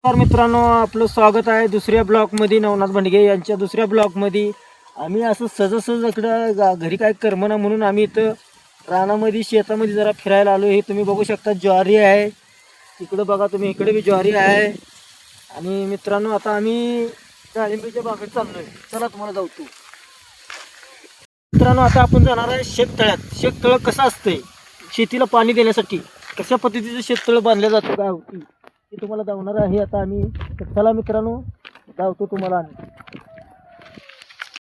तर मित्रांनो, आपलं स्वागत आहे दुसऱ्या ब्लॉकमध्ये. नवनाथ भंडगे यांच्या दुसऱ्या ब्लॉकमध्ये. आम्ही असं सहज इकडं घरी काय करमना म्हणून आम्ही इथं रानामध्ये शेतामध्ये जरा फिरायला आलो. हे तुम्ही बघू शकता, ज्वारी आहे इकडं, बघा तुम्ही, इकडे बी ज्वारी आहे. आणि मित्रांनो, आता आम्ही डाळिंबीच्या बागेत चाललोय. चला तुम्हाला जाऊतो. मित्रांनो, आता आपण जाणार आहे शेततळ्यात. शेततळं कसं असतंय, शेतीला पाणी देण्यासाठी कशा पद्धतीचं शेततळं बांधलं जातं काय होती ते तुम्हाला दावणार आहे आता आम्ही. तर चला मित्रांनो, दावतो तुम्हाला.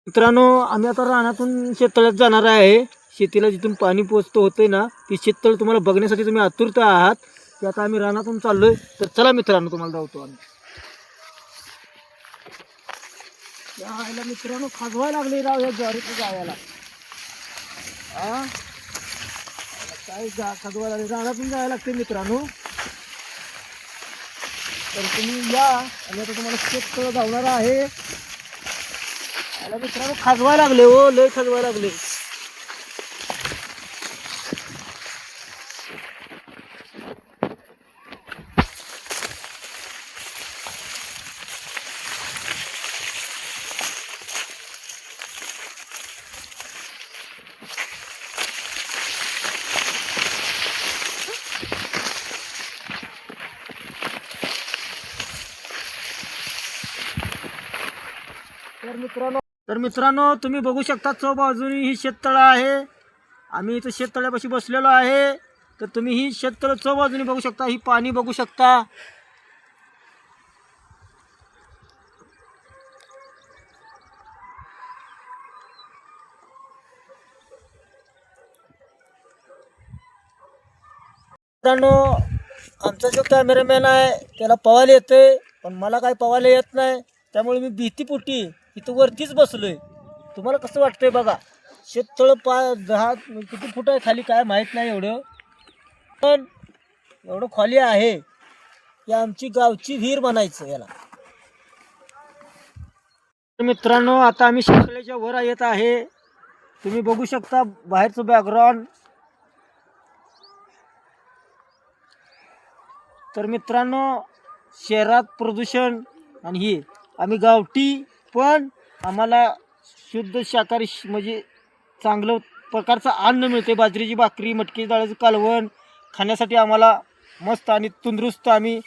मित्रांनो, आम्ही आता रानातून शेततळ्यात जाणार आहे. शेतीला जिथून पाणी पोचतं होतंय ना, ती शेततळ तुम्हाला बघण्यासाठी तुम्ही आतुरता आहात. ते आता आम्ही रानातून चाललोय. तर चला मित्रांनो, तुम्हाला दावतो आम्ही. यायला मित्रांनो, खाजवायला लागले राव या ज्वारीचं जायला. काय खाजवायला लागले, रानातून जायला लागते मित्रांनो. तर तुम्ही या, आणि आता तुम्हाला शेततळं धावणार आहे. याला मित्रांनो खाजवायला लागले, हो लय खाजवायला लागले. तर मित्रांनो, तुम्ही बघू शकता, चौबाजूनी ही शेततळं आहे. आम्ही इथं शेततळ्यापाशी बसलेलो आहे. तर तुम्ही ही शेततळं चौबाजूनी बघू शकता, ही पाणी बघू शकता. मित्रांनो, आमचा जो कॅमेरामॅन आहे त्याला पवायला येते, पण मला काय पवायला येत नाही. त्यामुळे मी भीतीपोटी इथं वरतीच बसलोय. तुम्हाला कसं वाटतंय बघा. शेततळं 10 किती फूट आहे खाली काय माहीत नाही एवढं, पण एवढं खाली आहे की आमची गावची विहीर म्हणायचं याला. मित्रांनो, आता आम्ही शेततळ्याच्या वर येत आहे. तुम्ही बघू शकता बाहेरचं बॅकग्राऊंड. तर मित्रांनो, शहरात प्रदूषण आणि हे आम्ही गावठी, पण आम्हाला शुद्ध शाकाहारी म्हणजे चांगलं प्रकारचं अन्न मिळते. बाजरीची भाकरी, मटकी डाळीचं कालवण खाण्यासाठी आम्हाला मस्त आणि तंदुरुस्त आम्ही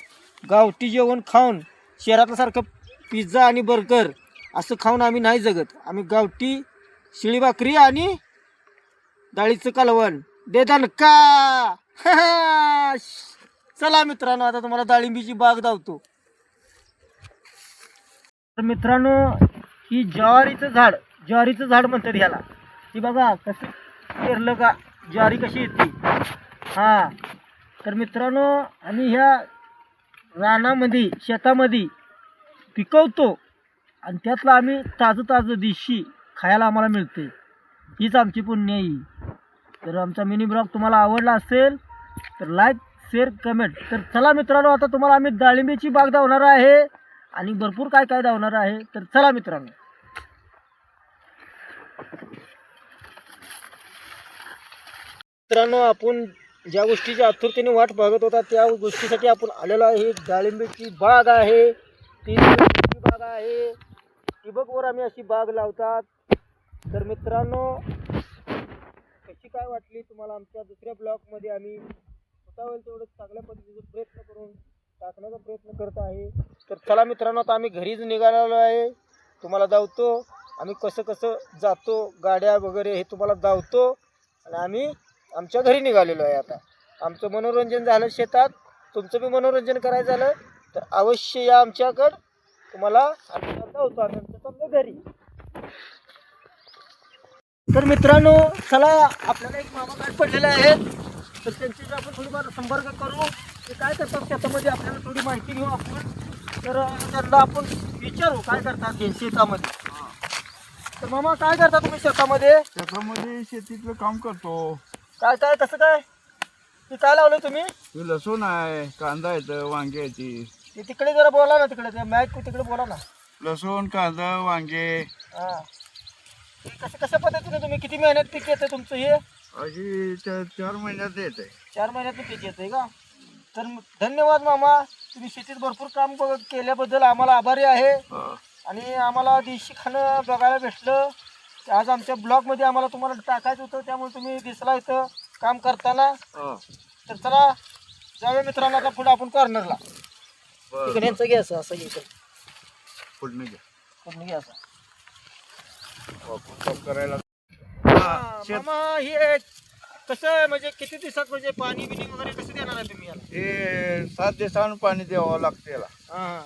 गावठी जेवण खाऊन, शहरातल्यासारखं पिझ्झा आणि बर्गर असं खाऊन आम्ही नाही जगत. आम्ही गावठी शिळी भाकरी आणि डाळीचं कालवण दे दणका. चला मित्रांनो, आता तुम्हाला डाळिंबीची बाग दावतो. तर मित्रांनो, ही ज्वारीचं झाड म्हणतात ह्याला. ही बघा कसं पेरलं का, ज्वारी कशी येते. तर मित्रांनो, आम्ही ह्या रानामध्ये शेतामध्ये पिकवतो आणि त्यातलं आम्ही ताजं देशी खायला आम्हाला मिळते. हीच आमची पुण्य आहे. तर आमचा मिनी ब्लॉग तुम्हाला आवडला असेल तर लाईक, शेअर, कमेंट. तर चला मित्रांनो, आता तुम्हाला आम्ही डाळिंबीची बाग दावणार आहे आणि भरपूर काय दावणार आहे. तर चला मित्रांनो. आपण ज्या गोष्टीची आतुरतेने वाट बघत होता त्या गोष्टीसाठी आपण आलेलो आहे. ही डाळिंबीची बाग आहे, ती बाग आहे. ठिबकवर आम्ही अशी बाग लावतात. तर मित्रांनो, कशी काय वाटली तुम्हाला आमच्या दुसऱ्या ब्लॉकमध्ये आम्ही होता होईल तेवढं चांगल्या पद्धतीचा प्रयत्न करून टाकण्याचा प्रयत्न करत आहे. तर चला मित्रांनो, आता आम्ही घरीच निघालेलो आहे. तुम्हाला दावतो आम्ही कसं जातो, गाड्या वगैरे हे तुम्हाला दावतो. आणि आम्ही आमच्या घरी निघालेलो आहे. आता आमचं मनोरंजन झालं शेतात, तुमचं बी मनोरंजन करायचं झालं तर अवश्य या आमच्याकडं. तुम्हाला दावतो आम्ही आमच्या घरी. तर मित्रांनो, चला, आपल्याला एक मामा काय पडलेले आहेत, तर त्यांच्याशी आपण थोडीफार संपर्क करू. ते काय करतात शेतामध्ये, आपल्याला थोडी माहिती घेऊ आपण. तर त्यांना आपण विचारू काय करतात हे शेतामध्ये. तर मामा, काय करता तुम्ही शेतामध्ये? शेतामध्ये शेतीतलं काम करतो. काय कसं काय ते काय लावलं तुम्ही? लसूण आहे, कांदा येतं, वांगे येते. ते तिकडे जरा बोला ना, तिकडे ते मॅच तिकडे बोला ना. लसूण, कांदा, वांगे. कशा पद्धतीने तुम्ही, किती मेहनत पीक येते तुमचं हे? अशी 4 महिन्यात येते. 4 महिन्यात पीक येते का? तर धन्यवाद मामा. तुम्ही शेतीत भरपूर काम केल्याबद्दल आम्हाला आभारी आहे. हा. आणि आम्हाला देशी खाणं बघायला भेटलं. आज आमच्या ब्लॉगमध्ये आम्हाला तुम्हाला टाकायचं होतं, त्यामुळे तुम्ही दिसला इथं काम करताना. हा. तर चला जाऊया मित्रांनो आता पुढे आपण कॉर्नरला. बरं. तिकडे यांचं घे असं घ्यायचं. पुढनं घ्या. कुठलं घे असं. काम करायला मामा हे कसं आहे, म्हणजे किती दिवसात म्हणजे पाणी बिणी वगैरे कसं देणार आहे तुम्ही याला? हे 7 दिवसांनी पाणी द्यावं लागतं याला. हां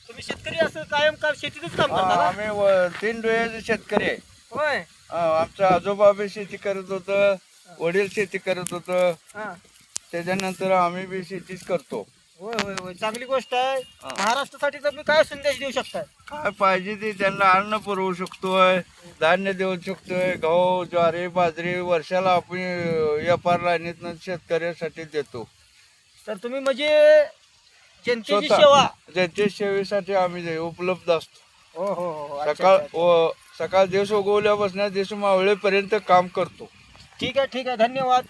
तुम्ही शेतकरी असं कायम का शेतीतच काम करता हा, का? आम्ही 3 डोळे शेतकरी आहे. होय. आमचा आजोबा बी शेती करत होतं, वडील शेती करत होतं, हां त्याच्यानंतर आम्ही बी शेतीच करतो. होय होय होय चांगली गोष्ट आहे. हा. महाराष्ट्रासाठी तुम्ही काय संदेश देऊ शकताय? काय पाहिजे ते त्यांना अन्न पुरवू शकतोय, धान्य देऊ शकतोय, गहू ज्वारी बाजरी वर्षाला आपण व्यापार लाईनीतनं शेतकऱ्यासाठी देतो. तर तुम्ही म्हणजे जनतेची स्वतः सेवा. जनते सेवेसाठी आम्ही उपलब्ध असतो. हो हो हो अच्छा, सकाळ अच्छा. सकाळ दिवस उगवल्यापासून दिवस मावळेपर्यंत काम करतो. ठीक आहे धन्यवाद.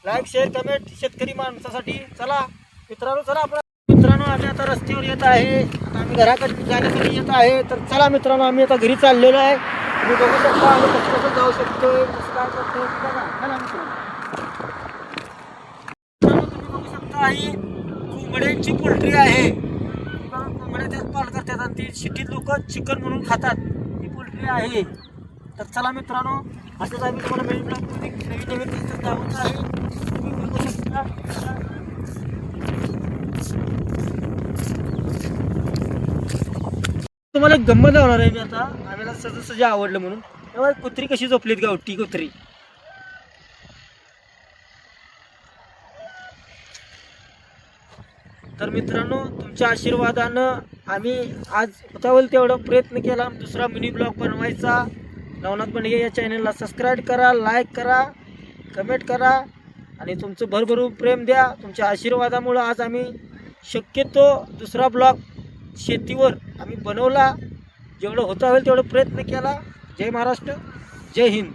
लाईक शेअर कमेंट शेतकरी माणसासाठी. चला मित्रांनो, चला आपण मित्रांनो आम्ही आता रस्त्यावर येत आहे. आता आम्ही घराकडे जाण्यासाठी येत आहे. तर चला मित्रांनो आम्ही आता घरी चाललेलो आहे. तुम्ही बघू शकता आम्ही कसं कसं जाऊ शकतोय, कसं काय करतोय बघा. चला मित्रांनो. मित्रांनो तुम्ही बघू शकता ही कोंबड्यांची पोल्ट्री आहे. कोंबड्या त्यात पाल करतात आणि ती सिटीत लोक चिकन म्हणून खातात. ही पोल्ट्री आहे. तर चला मित्रांनो असंच आम्ही तुम्हाला नवीन ब्लॉगमध्ये नवीन दिवसात दाखवत आहे. तुम्ही बघू शकता. तुम्हाला एक गंमत लावणार आहे मी आता. आम्हाला सहज आवडलं म्हणून. तेव्हा कुत्री कशी झोपलीत, गावठी कुत्री. तर मित्रांनो तुमच्या आशीर्वादानं आम्ही आज होता होईल तेवढा प्रयत्न केला दुसरा मिनी ब्लॉग बनवायचा. नवनाथ बंडगे या चॅनलला सबस्क्राईब करा, लाईक करा, कमेंट करा आणि तुमचं भरभरून प्रेम द्या. तुमच्या आशीर्वादामुळं आज आम्ही शक्यतो दुसरा ब्लॉग शेतीवर आम्ही बनवला. जेवढं होता होईल तेवढं प्रयत्न केला. जय महाराष्ट्र, जय हिंद.